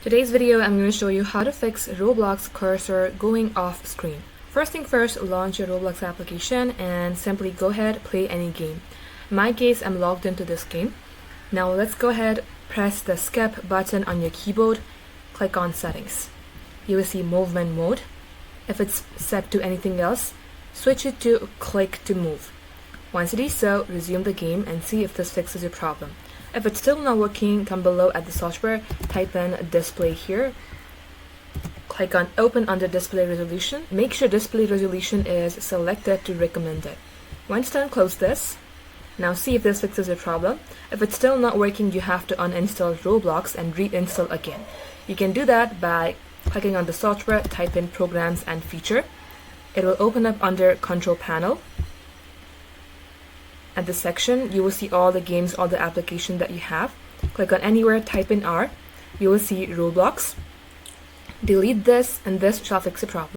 Today's video, I'm going to show you how to fix Roblox cursor going off screen. First thing first, launch your Roblox application and simply go ahead, play any game. In my case, I'm logged into this game. Now let's go ahead, press the skip button on your keyboard, click on settings. You will see movement mode. If it's set to anything else, switch it to click to move. Once it is so, resume the game and see if this fixes your problem. If it's still not working, come below at the search bar, type in display here, click on open under display resolution. Make sure display resolution is selected to recommended. Once done, close this. Now see if this fixes your problem. If it's still not working, you have to uninstall Roblox and reinstall again. You can do that by clicking on the search bar, type in programs and feature. It will open up under control panel. At this section, you will see all the games, all the applications that you have. Click on anywhere, type in R. You will see Roblox. Delete this and this shall fix the problem.